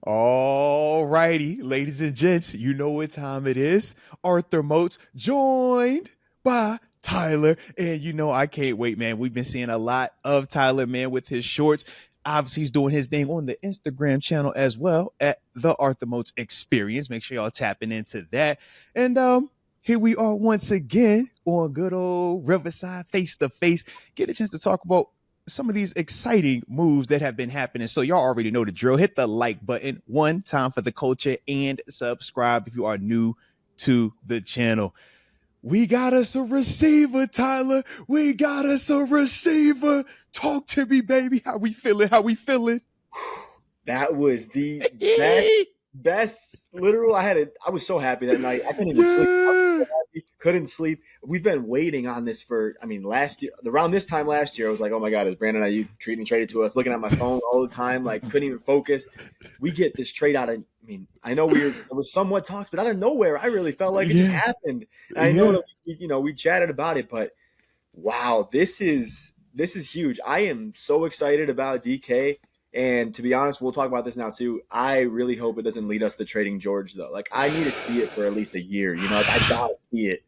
All righty, ladies and gents, you know what time it is. Arthur Moats joined by Tyler. And I can't wait, man. We've been seeing a lot of Tyler, man, with his shorts. Obviously, he's doing his thing on the Instagram channel as well at the Arthur Moats Experience. Make sure y'all tapping into that. And here we are once again on good old Riverside face to face. Get a chance to talk about some of these exciting moves that have been happening. So y'all already know the drill. Hit the like button one time for the culture and subscribe if you are new to the channel. We got us a receiver, Tyler. We got us a receiver. Talk to me, baby. How we feeling? How we feeling? That was the best literal. I was so happy that night. I couldn't even sleep. I was so happy. Couldn't sleep. We've been waiting on this for, last year, around this time last year, I was like, oh my God, is Brandon Ayuk traded to us? Looking at my phone all the time, like couldn't even focus. We get this trade out of, I know it was somewhat talked, but out of nowhere, I really felt like it just happened. And I know that we chatted about it, but wow, this is huge. I am so excited about DK. And to be honest, we'll talk about this now too. I really hope it doesn't lead us to trading George though. Like I need to see it for at least a year. Like I gotta see it.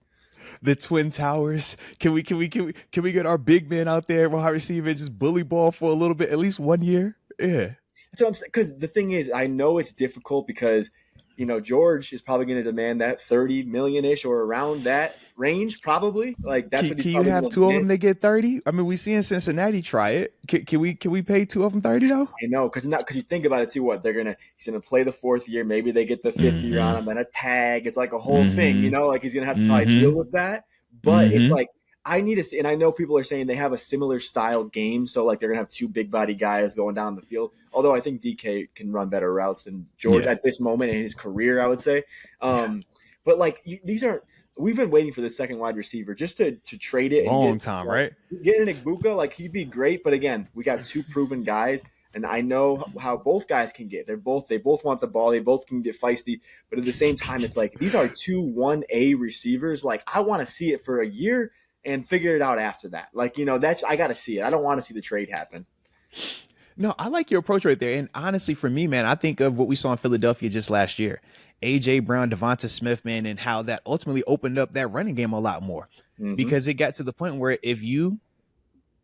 The Twin Towers. Can we get our big man out there, wide receiver, just bully ball for a little bit, at least 1 year? Yeah. That's what I'm saying. Because the thing is, I know it's difficult because George is probably going to demand that 30 million-ish or around that range, probably. Like that's what he's can you have two of them to get 30? We see in Cincinnati try it. Can we pay two of them 30 though? I know, because you think about it too. What he's gonna play the fourth year. Maybe they get the fifth year on him and a tag. It's like a whole thing, Like he's gonna have to probably deal with that. But it's like I need to see, and I know people are saying they have a similar style game, so like they're gonna have two big body guys going down the field. Although I think DK can run better routes than George at this moment in his career, I would say. But like these aren't. We've been waiting for the second wide receiver just to trade it. Long time, right? Getting Igbuka, like he'd be great, but again, we got two proven guys, and I know how both guys can get. They both want the ball. They both can get feisty, but at the same time, it's like these are two 1A receivers. Like I want to see it for a year and figure it out after that. Like that's I got to see it. I don't want to see the trade happen. No, I like your approach right there. And honestly, for me, man, I think of what we saw in Philadelphia just last year. A.J. Brown, Devonta Smith, man, and how that ultimately opened up that running game a lot more. Because it got to the point where if you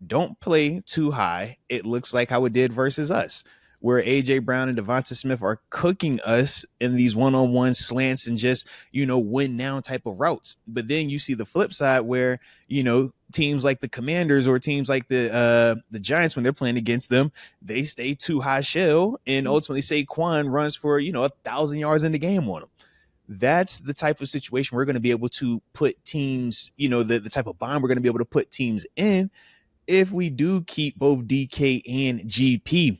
don't play too high, it looks like how it did versus us, where A.J. Brown and Devonta Smith are cooking us in these one-on-one slants and just, win now type of routes. But then you see the flip side where, teams like the Commanders or teams like the Giants, when they're playing against them, they stay too high shell, and ultimately Saquon runs for 1,000 yards in the game on them. That's the type of situation we're going to be able to put teams, the type of bond we're going to be able to put teams in if we do keep both DK and GP.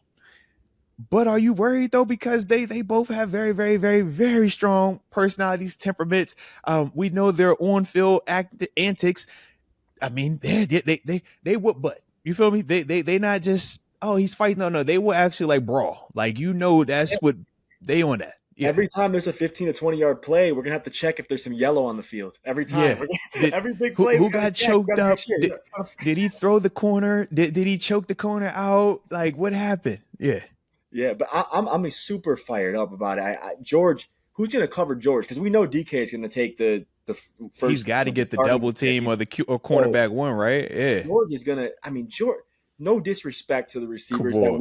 But are you worried though? Because they both have very, very, very, very strong personalities, temperaments. We know their on-field antics. They whoop butt. You feel me? They not just, oh, he's fighting. No, they will actually like brawl. Like, that's what they on that. Yeah. Every time there's a 15 to 20 yard play, we're gonna have to check if there's some yellow on the field. Every time, every big play, who got choked up? Did he throw the corner? Did he choke the corner out? Like, what happened? Yeah, but I'm super fired up about it. George, who's gonna cover George? Because we know DK is gonna take the first. He's got to get the double team or the cornerback one, right? Yeah. George is gonna. George. No disrespect to the receivers that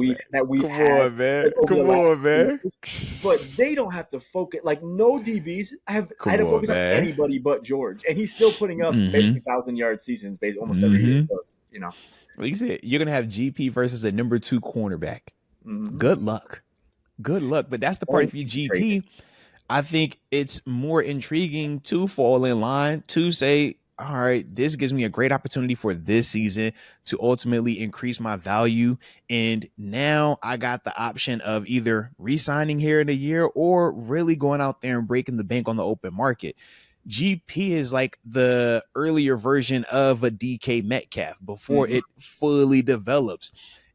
we've had. Come on, man. But they don't have to focus. Like no DBs had to focus on anybody but George, and he's still putting up basically 1,000-yard seasons, almost every year. So, like you said, you're gonna have GP versus a number 2 cornerback. Good luck. But that's the part. If you GP, I think it's more intriguing to fall in line to say, all right, this gives me a great opportunity for this season to ultimately increase my value. And now I got the option of either re-signing here in a year or really going out there and breaking the bank on the open market. GP is like the earlier version of a DK Metcalf before it fully develops.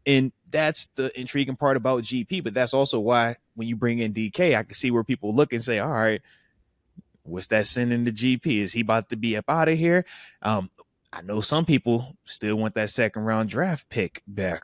And that's the intriguing part about GP. But that's also why when you bring in DK, I can see where people look and say, all right, what's that sending to GP? Is he about to be up out of here? I know some people still want that second round draft pick back.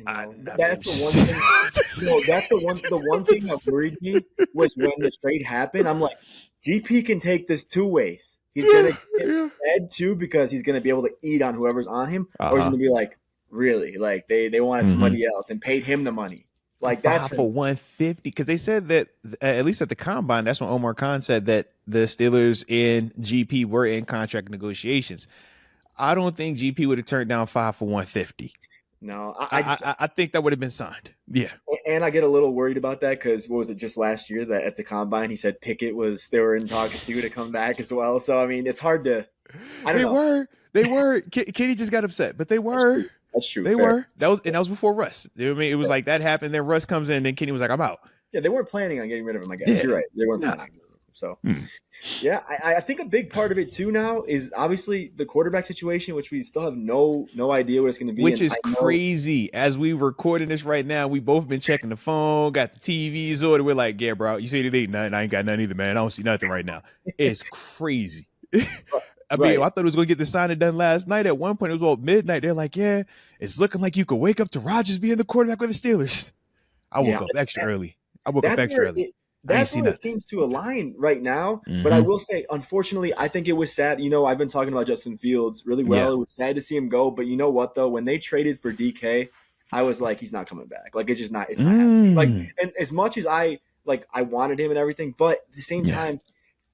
That's the one thing. That's the one thing that worried me was when the trade happened. I'm like, GP can take this two ways. He's gonna get fed too because he's gonna be able to eat on whoever's on him, or he's gonna be like, really, like they wanted somebody else and paid him the money. Like that's for 150 because they said that at least at the combine, that's when Omar Khan said that the Steelers and GP were in contract negotiations. I don't think GP would have turned down 5 for 150. No, I think that would have been signed. Yeah. And I get a little worried about that because what was it just last year that at the combine he said Pickett they were in talks too to come back as well. So I mean it's hard to. They were. Kenny just got upset, but they were. That's true. They were. That was before Russ. You know what I mean? It was like that happened. Then Russ comes in, and then Kenny was like, "I'm out." Yeah, they weren't planning on getting rid of him. I guess you're right. They weren't planning on getting rid of him. So, yeah, I think a big part of it too now is obviously the quarterback situation, which we still have no idea what it's going to be. Which is crazy. As we recording this right now, we both been checking the phone, got the TVs ordered. We're like, yeah, bro, you see anything? Nothing. I ain't got nothing either, man. I don't see nothing right now. It's crazy. I mean, I thought it was going to get the signing done last night. At one point, it was about midnight. They're like, yeah, it's looking like you could wake up to Rodgers being the quarterback with the Steelers. I woke up extra early. That's what it seems to align right now. But I will say, unfortunately, I think it was sad. You know, I've been talking about Justin Fields really well. It was sad to see him go. But you know what, though? When they traded for DK, I was like, he's not coming back. Like, it's just not. It's not happening. Like, and as much as I wanted him and everything, but at the same time,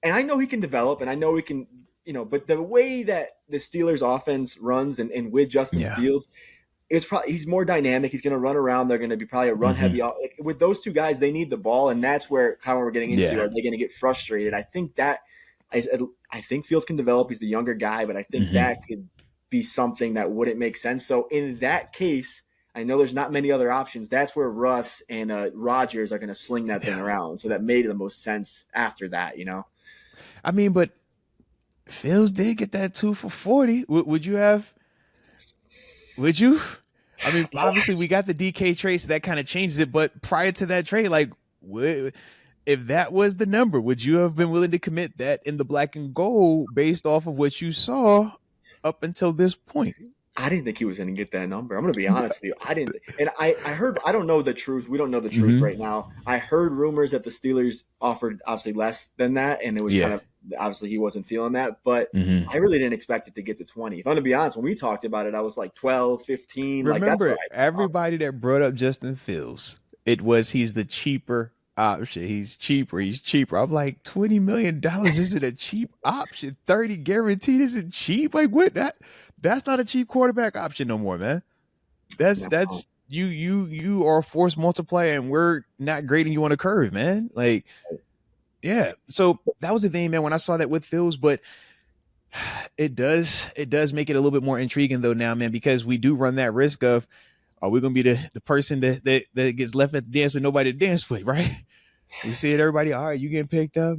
and I know he can develop, and I know he can, you know, but the way that the Steelers offense runs and with Justin Fields, it's probably he's more dynamic. He's going to run around. They're going to be probably a run heavy. Like, with those two guys, they need the ball, and that's where kind of we're getting into. Are they going to get frustrated? I think that I think Fields can develop. He's the younger guy, but I think that could be something that wouldn't make sense. So in that case, I know there's not many other options. That's where Russ and Rodgers are going to sling that thing around. So that made the most sense after that, you know. I mean, but Fields did get that 2 for $40. Would you have? Would you? I mean, obviously we got the DK trade, so that kind of changes it. But prior to that trade, like, if that was the number, would you have been willing to commit that in the black and gold based off of what you saw up until this point? I didn't think he was going to get that number. I'm going to be honest with you. I didn't. And I heard, I don't know the truth. We don't know the truth right now. I heard rumors that the Steelers offered obviously less than that. And it was kind of, obviously he wasn't feeling that, but I really didn't expect it to get to 20. If I'm going to be honest, when we talked about it, I was like 12, 15. Remember, like, everybody that brought up Justin Fields, he's the cheaper option. He's cheaper. I'm like, $20 million isn't a cheap option. 30 guaranteed isn't cheap. Like, what? That's not a cheap quarterback option no more, man. That's you are a force multiplier, and we're not grading you on a curve, man. Like, yeah. So that was the thing, man, when I saw that with Fields, but it does make it a little bit more intriguing though now, man, because we do run that risk of, are we going to be the person that gets left at the dance with nobody to dance with, right? We see it, everybody, all right, you getting picked up.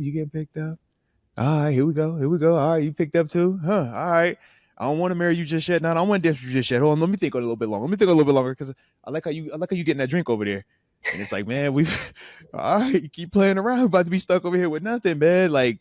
All right, here we go. All right, you picked up too? Huh, all right. I don't want to marry you just yet. No, I don't want to dance with you just yet. Hold on, let me think a little bit longer. Because I like how you getting that drink over there. And it's like, man, all right, you keep playing around. We're about to be stuck over here with nothing, man. Like,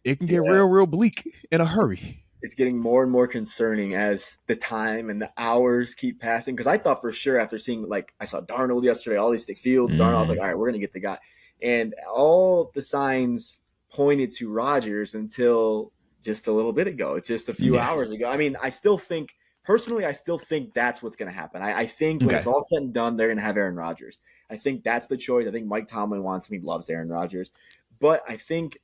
it can get real bleak in a hurry. It's getting more and more concerning as the time and the hours keep passing. Because I thought for sure after seeing, like, I saw Darnold yesterday, all these Fields, Darnold, I was like, all right, we're going to get the guy. And all the signs pointed to Rodgers until just a little bit ago, just a few hours ago. I mean, I still think that's what's going to happen. I think when it's all said and done, they're going to have Aaron Rodgers. I think that's the choice. I think Mike Tomlin wants him. He loves Aaron Rodgers. But I think,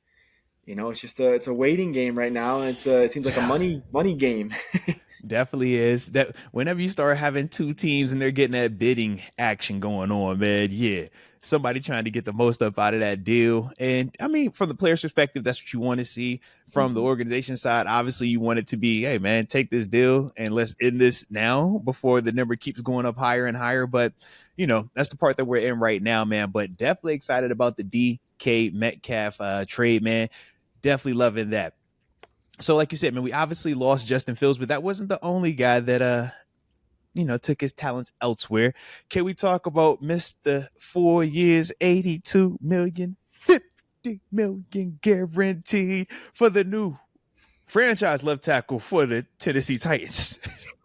you know, it's a waiting game right now, and it seems like a money game. Definitely is. That whenever you start having two teams and they're getting that bidding action going on, man, somebody trying to get the most up out of that deal. And I mean, from the player's perspective, that's what you want to see. From the organization side, obviously you want it to be, hey man, take this deal and let's end this now before the number keeps going up higher and higher. But you know, that's the part that we're in right now, man. But definitely excited about the DK Metcalf trade, man. Definitely loving that. So like you said, man, we obviously lost Justin Fields, but that wasn't the only guy that took his talents elsewhere. Can we talk about Mr. 4 years, 82 million, 50 million guaranteed for the new franchise left tackle for the Tennessee Titans,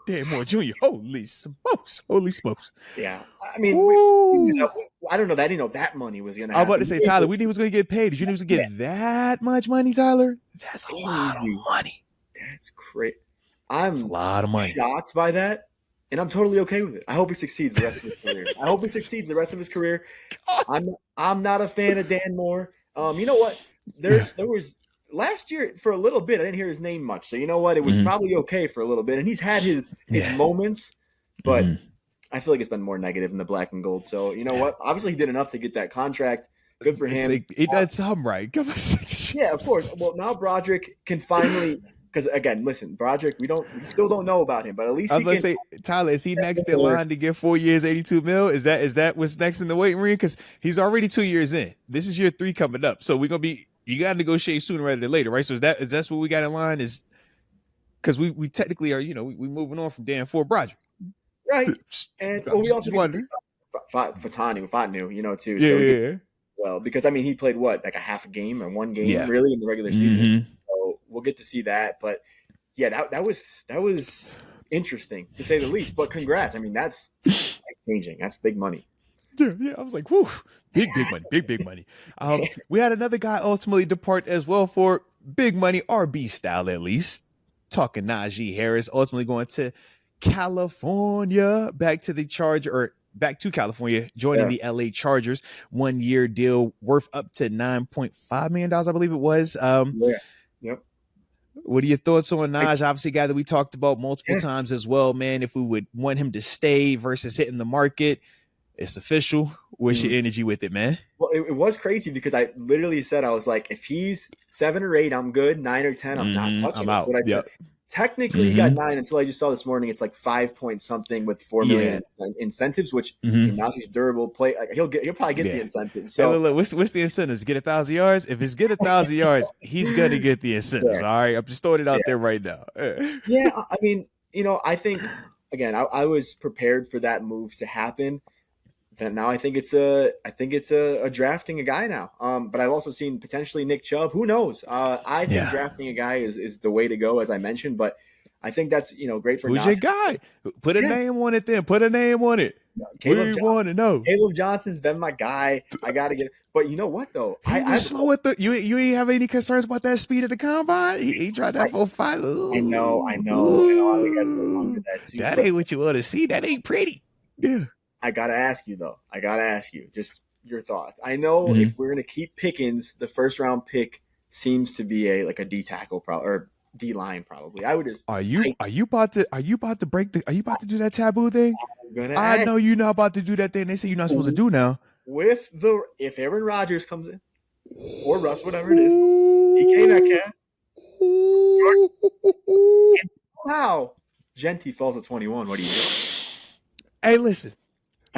Dan Moore Jr. Holy smokes. Holy smokes. Yeah. I mean, we knew that, I don't know that. I didn't know that money was going to I was happen. about to say, Tyler, we knew he was going to get paid. Did you know he was going to get that much money, Tyler? That's a lot of money. That's great. That's a lot of money. Shocked by that, and I'm totally okay with it. I hope he succeeds the rest of his career. I hope he succeeds the rest of his career. I'm not a fan of Dan Moore. You know what? There was last year for a little bit. I didn't hear his name much, so you know what? It was probably okay for a little bit, and he's had his moments, but I feel like it's been more negative in the black and gold. So you know what? Obviously, he did enough to get that contract. Good for him. He did something right. Come on. Yeah, of course. Well, now Broderick can finally. Because again, listen, Broderick, we still don't know about him, but at least I was going to say, Tyler, is he next in line to get 4 years, 82 mil? Is that what's next in the waiting room? Because he's already 2 years in. This is year 3 coming up, so we're gonna be. You got to negotiate sooner rather than later, right? So is that what we got in line? Is because we technically are, we moving on from Dan for Broderick, right? And we also wonder Fatanu, too. Yeah. Well, because I mean, he played like a half a game or one game really in the regular season. So we'll get to see that. But yeah, that was interesting to say the least. But congrats. I mean, that's changing. That's big money. Yeah, I was like, whoo, big money, big money. We had another guy ultimately depart as well for big money, RB style at least. Talking Naji Harris, ultimately going to California, back to California, joining the LA Chargers. 1 year deal worth up to $9.5 million, I believe it was. Yep. What are your thoughts on Naj? Obviously, a guy that we talked about multiple times as well, man. If we would want him to stay versus hitting the market, it's official. What's your energy with it, man? Well, it was crazy because I literally said, I was like, if he's 7 or 8, I'm good. 9 or 10, I'm not touching. I'm out. That's what I said. Technically, he got 9 until I just saw this morning. It's like 5 point something with $4 million incentives, which now he's durable. Play like he'll probably get the incentives. So look, what's the incentives? Get 1,000 yards. If it's get 1,000 yards, he's gonna get the incentives. All right, I'm just throwing it out there right now. Yeah, I mean, I think again, I was prepared for that move to happen. And now I think it's a drafting a guy now. But I've also seen potentially Nick Chubb. Who knows? I think drafting a guy is the way to go, as I mentioned. But I think that's great for. Who's your guy? Put a name on it. Then put a name on it. We want to know. Caleb Johnson's been my guy. I got to get. But you know what though? I slow at the. You ain't have any concerns about that speed at the combine. He tried that 4.5. I know. I think that ain't what you want to see. That ain't pretty. Yeah. I gotta ask you though. Just your thoughts. I know if we're gonna keep Pickens, the first round pick seems to be a D tackle or D line probably. I would just. Are you about to do that taboo thing? I know you're not about to do that thing. They say you're not supposed to do now. If Aaron Rodgers comes in or Russ, whatever it is, DK Metcalf. Wow, Genti falls at 21. What do you do? Hey, listen.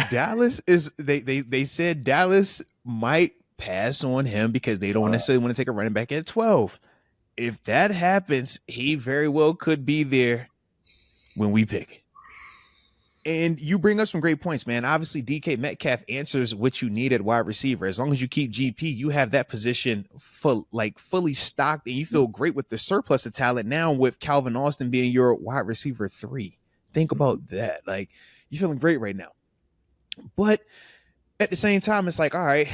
Dallas is they said Dallas might pass on him because they don't necessarily want to take a running back at 12. If that happens, he very well could be there when we pick it. And you bring up some great points, man. Obviously, DK Metcalf answers what you need at wide receiver. As long as you keep GP, you have that position fully stocked, and you feel great with the surplus of talent now with Calvin Austin being your wide receiver 3. Think about that. Like, you're feeling great right now. But at the same time, it's like, all right,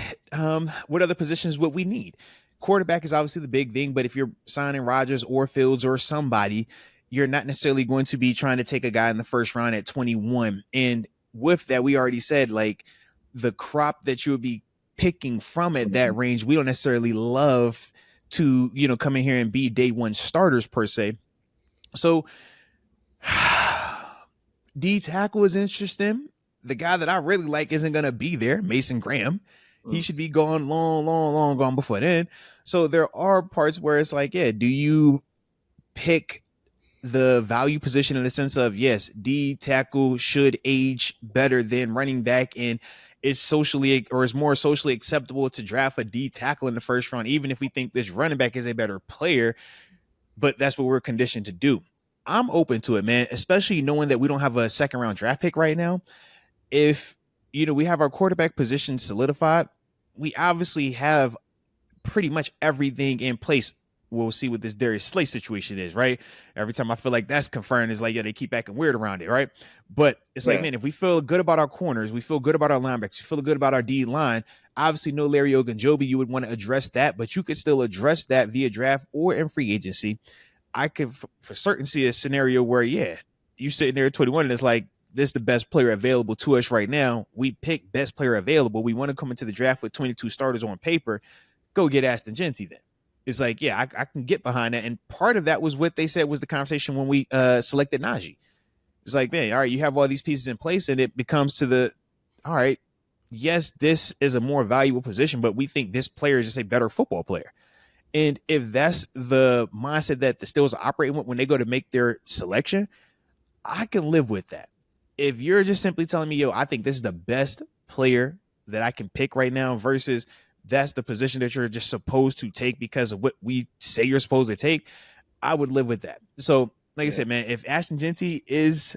what other positions would we need? Quarterback is obviously the big thing, but if you're signing Rodgers or Fields or somebody, you're not necessarily going to be trying to take a guy in the first round at 21. And with that, we already said, like, the crop that you would be picking from at that range, we don't necessarily love to, come in here and be day one starters per se. So D tackle is interesting. The guy that I really like isn't going to be there, Mason Graham. He should be gone long gone before then. So there are parts where it's like, yeah, do you pick the value position in the sense of, yes, D tackle should age better than running back, and it's more socially acceptable to draft a D tackle in the first round, even if we think this running back is a better player, but that's what we're conditioned to do. I'm open to it, man, especially knowing that we don't have a second round draft pick right now. If, we have our quarterback position solidified, we obviously have pretty much everything in place we'll see what this Darius Slay situation is, right? Every time I feel like that's confirmed, it's like, yeah, they keep acting weird around it, right? But it's like, man, if we feel good about our corners, we feel good about our linebackers, we feel good about our D line, obviously no Larry Ogunjobi, you would want to address that, but you could still address that via draft or in free agency. I could for certain see a scenario where, yeah, you sitting there at 21 and it's like, this is the best player available to us right now. We pick best player available. We want to come into the draft with 22 starters on paper. Go get Ashton Genty then. It's like, yeah, I can get behind that. And part of that was what they said was the conversation when we selected Naji. It's like, man, all right, you have all these pieces in place and it becomes to the, all right, yes, this is a more valuable position, but we think this player is just a better football player. And if that's the mindset that the Steelers are operating with when they go to make their selection, I can live with that. If you're just simply telling me, yo, I think this is the best player that I can pick right now versus that's the position that you're just supposed to take because of what we say you're supposed to take, I would live with that. So, like I said, man, if Ashton Genty is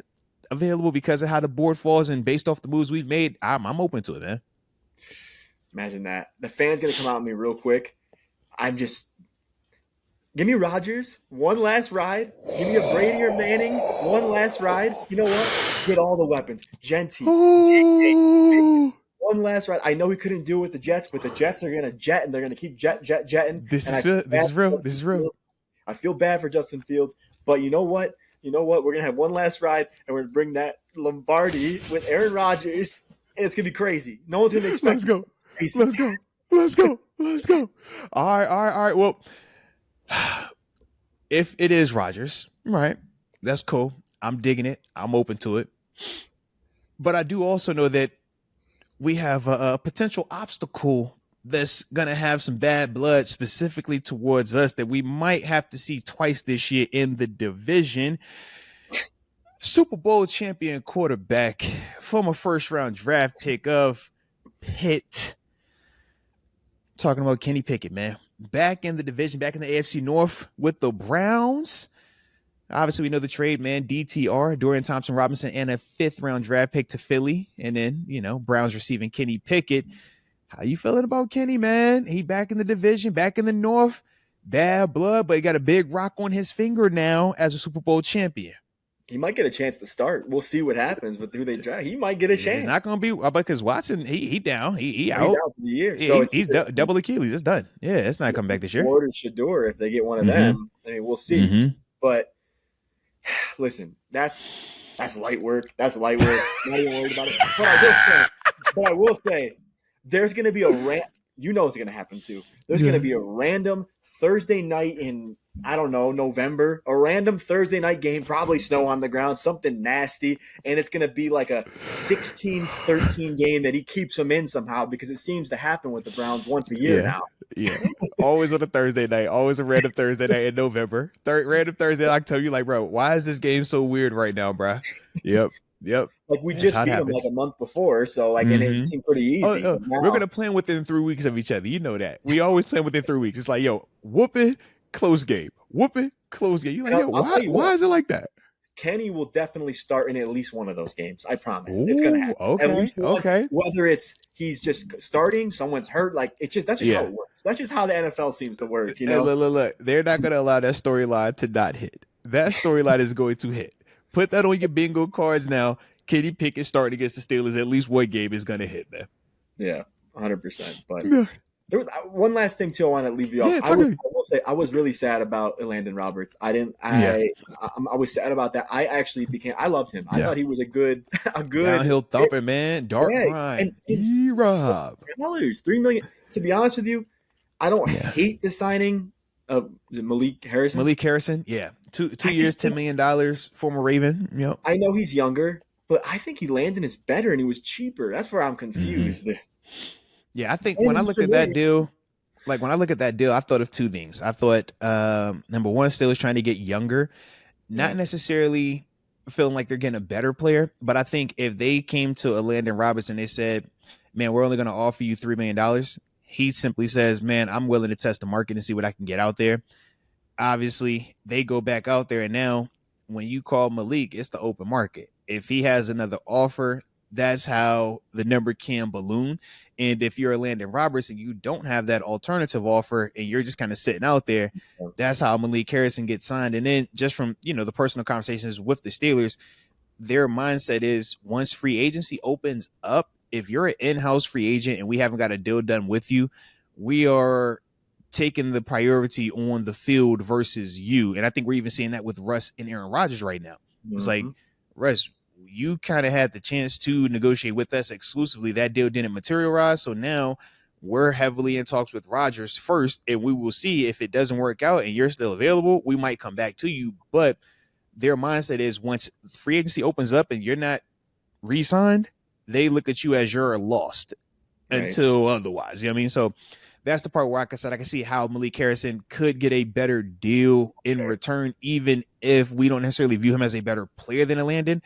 available because of how the board falls and based off the moves we've made, I'm open to it, man. Imagine that. The fan's going to come out at me real quick. Give me Rodgers, one last ride. Give me a Brady or Manning, one last ride. You know what? Get all the weapons. Genty. One last ride. I know he couldn't do it with the Jets, but the Jets are going to jet, and they're going to keep jetting. This is real. I feel bad for Justin Fields, but you know what? We're going to have one last ride, and we're going to bring that Lombardi with Aaron Rodgers, and it's going to be crazy. No one's going to expect it. Let's go. All right. Well, if it is Rodgers, right, that's cool. I'm digging it. I'm open to it. But I do also know that we have a potential obstacle that's going to have some bad blood specifically towards us that we might have to see twice this year in the division. Super Bowl champion quarterback, former first-round draft pick of Pitt. Talking about Kenny Pickett, man. Back in the division, back in the AFC North with the Browns. Obviously, we know the trade, man. DTR, Dorian Thompson-Robinson, and a 5th-round draft pick to Philly. And then, Browns receiving Kenny Pickett. How you feeling about Kenny, man? He back in the division, back in the North. Bad blood, but he got a big rock on his finger now as a Super Bowl champion. He might get a chance to start. We'll see what happens with who they draft. He might get a chance. It's not going to be because Watson, he down. He out. He's out for the year. Yeah, so he's double Achilles. It's done. Yeah, it's not coming back this year. Ward or Shador, if they get one of them. I mean, we'll see. But listen, that's light work. That's light work. Not even worried about it. But I will say, there's going to be what's going to happen too. There's going to be a random Thursday night in, I don't know, November, a random Thursday night game, probably snow on the ground, something nasty, and it's going to be like a 16-13 game that he keeps them in somehow because it seems to happen with the Browns once a year now. Yeah, always on a Thursday night, always a random Thursday night in November. Random Thursday night, I tell you, like, bro, why is this game so weird right now, bro? Yep. Like we just beat them like a month before, so and it seemed pretty easy. We're gonna plan within 3 weeks of each other. You know that. We always plan within 3 weeks. It's like, yo, whooping, close game. Whooping, close game. You're like, why is it like that? Kenny will definitely start in at least one of those games. I promise. It's gonna happen. Okay. At least one, whether it's he's just starting, someone's hurt, that's just how it works. That's just how the NFL seems to work. Look. They're not gonna allow that storyline to not hit. That storyline is going to hit. Put that on your bingo cards now. Kenny Pickett starting against the Steelers, at least one game is going to hit, man. Yeah, 100%. But there was one last thing, too, I want to leave you off. I will say I was really sad about Landon Roberts. I was sad about that. I loved him. I thought he was a good downhill thumper, man. Dark grind. And Rob. $3 million. To be honest with you, I don't hate the signing of Malik Harrison. Yeah. Two years, $10 million, former Raven. Yep. I know he's younger, but I think Landon is better and he was cheaper. That's where I'm confused. Yeah, I think when I look at that deal, I thought of two things. I thought, number one, Steelers trying to get younger, not necessarily feeling like they're getting a better player, but I think if they came to a Landon Roberts and they said, man, we're only going to offer you $3 million, he simply says, man, I'm willing to test the market and see what I can get out there. Obviously, they go back out there, and now when you call Malik, it's the open market. If he has another offer that's how the number can balloon. And if you're a Landon Roberts and you don't have that alternative offer and you're just kind of sitting out there, that's how Malik Harrison gets signed. And then just from, the personal conversations with the Steelers, their mindset is once free agency opens up, if you're an in-house free agent and we haven't got a deal done with you, we are taking the priority on the field versus you. And I think we're even seeing that with Russ and Aaron Rodgers right now. It's like, Russ, you kind of had the chance to negotiate with us exclusively. That deal didn't materialize. So now we're heavily in talks with Rodgers first, and we will see if it doesn't work out and you're still available, we might come back to you. But their mindset is once free agency opens up and you're not re-signed, they look at you as you're lost until otherwise. You know what I mean? So that's the part where I can see how Malik Harrison could get a better deal in return, even if we don't necessarily view him as a better player than a Landon.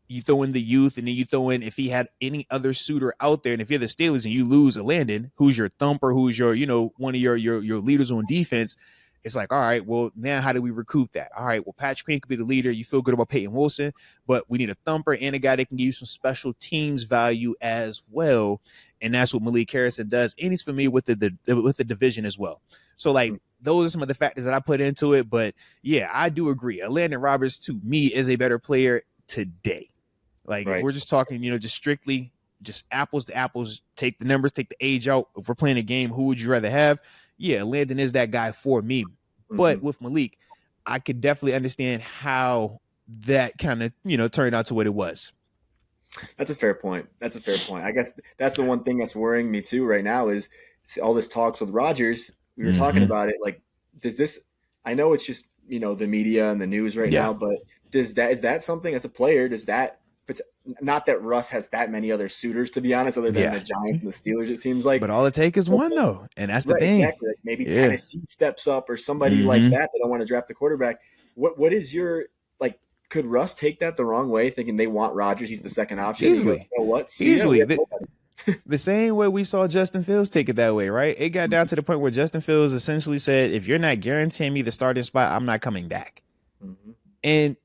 You throw in the youth, and then you throw in if he had any other suitor out there, and if you're the Steelers and you lose a Landon, who's your thumper, who's your, one of your leaders on defense, it's like, all right, well, now how do we recoup that? All right, well, Patrick Queen could be the leader. You feel good about Peyton Wilson, but we need a thumper and a guy that can give you some special teams value as well. And that's what Malik Harrison does. And he's familiar with the division as well. So, like, those are some of the factors that I put into it. But, yeah, I do agree. Landon Roberts, to me, is a better player today. Like, if we're just talking, just strictly just apples to apples, take the numbers, take the age out. If we're playing a game, who would you rather have? Yeah, Landon is that guy for me. But with Malik, I could definitely understand how that kind of, turned out to what it was. That's a fair point. I guess that's the one thing that's worrying me too right now is all this talks with Rodgers. We were talking about it. Like, does this, I know it's just, the media and the news right now, but is that something as a player, does that, not that Russ has that many other suitors, to be honest, other than the Giants and the Steelers, it seems like. But all it takes is one, though. And that's the thing. Exactly. Like maybe Tennessee steps up or somebody like that. They don't want to draft a quarterback. What is your, like, could Russ take that the wrong way, thinking they want Rodgers? He's the second option. Easily. Goes, you know what? Easily. The same way we saw Justin Fields take it that way, right? It got down to the point where Justin Fields essentially said, if you're not guaranteeing me the starting spot, I'm not coming back. And,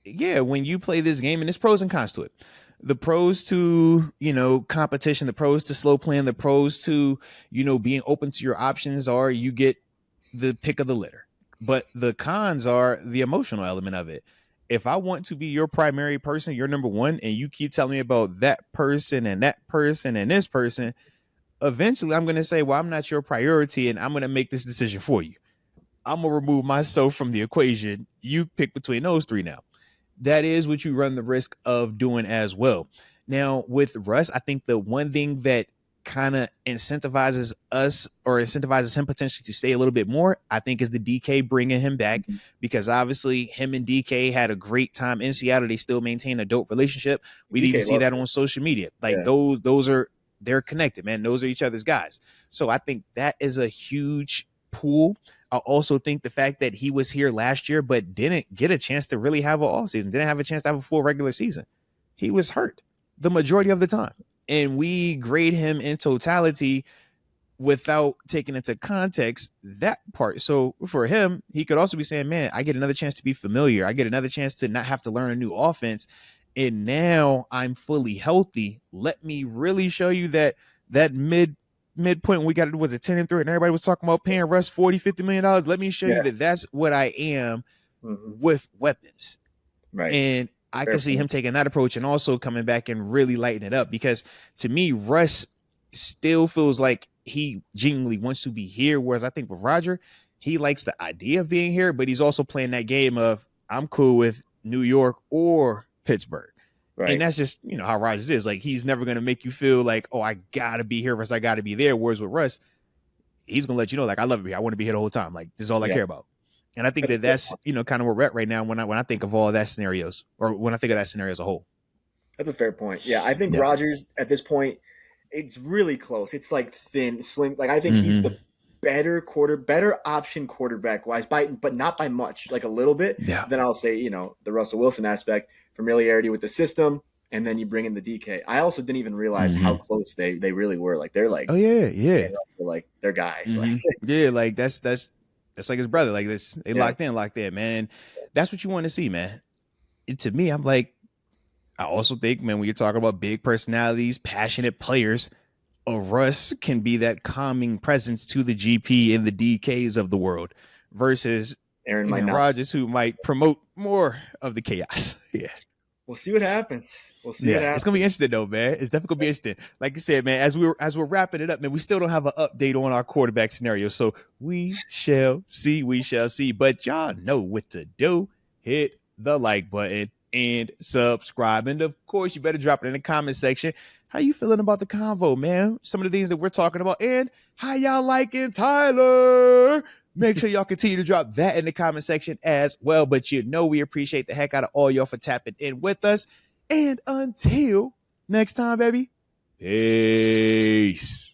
yeah, when you play this game, and there's pros and cons to it. The pros to, competition, the pros to slow playing, the pros to, being open to your options are you get the pick of the litter. But the cons are the emotional element of it. If I want to be your primary person, your number one, and you keep telling me about that person and that person and this person, eventually I'm going to say, well, I'm not your priority, and I'm going to make this decision for you. I'm going to remove myself from the equation. You pick between those three now. That is what you run the risk of doing as well. Now, with Russ, I think the one thing that kind of incentivizes us or incentivizes him potentially to stay a little bit more, I think, is the DK bringing him back, because obviously him and DK had a great time in Seattle. They still maintain a dope relationship. We even see that on social media. Like they're connected, man. Those are each other's guys. So I think that is a huge pool. I also think the fact that he was here last year but didn't get a chance to really have an offseason, didn't have a chance to have a full regular season. He was hurt the majority of the time. And we grade him in totality without taking into context that part. So for him, he could also be saying, man, I get another chance to be familiar. I get another chance to not have to learn a new offense. And now I'm fully healthy. Let me really show you that midpoint when we got it was a 10-3 and everybody was talking about paying Russ $40-50 million. Let me show you that that's what I am with weapons. Right. And I can see him taking that approach and also coming back and really lighting it up, because to me, Russ still feels like he genuinely wants to be here. Whereas I think with Roger, he likes the idea of being here, but he's also playing that game of I'm cool with New York or Pittsburgh. Right. And that's just, how Rodgers is. Like, he's never going to make you feel like, oh, I got to be here versus I got to be there. Whereas with Russ, he's going to let you know, like, I love it here. I want to be here the whole time. Like, this is all I care about. And I think that's kind of where we're at right now when I think of all that scenarios, or when I think of that scenario as a whole. That's a fair point. Yeah, I think Rodgers at this point, it's really close. It's like thin, slim. Like, I think he's the better option quarterback-wise, but not by much, like a little bit. Yeah. Then I'll say, the Russell Wilson aspect, familiarity with the system, and then you bring in the DK. I also didn't even realize how close they really were. Like, they're like, oh yeah, like they're guys. Like, yeah, like that's like his brother. Like this, they locked in, man. And that's what you want to see, man. And to me, I'm like, I also think, man, when you're talking about big personalities, passionate players, a Russ can be that calming presence to the GP and the DKs of the world versus Aaron Rodgers, who might promote more of the chaos. Yeah. We'll see what happens. What happens. It's gonna be interesting though, man. It's definitely gonna be interesting. Like you said, man, as we're wrapping it up, man, we still don't have an update on our quarterback scenario. So we shall see. But y'all know what to do. Hit the like button and subscribe. And of course, you better drop it in the comment section. How you feeling about the convo, man? Some of the things that we're talking about, and how y'all liking Tyler? Make sure y'all continue to drop that in the comment section as well. But we appreciate the heck out of all y'all for tapping in with us. And until next time, baby, peace.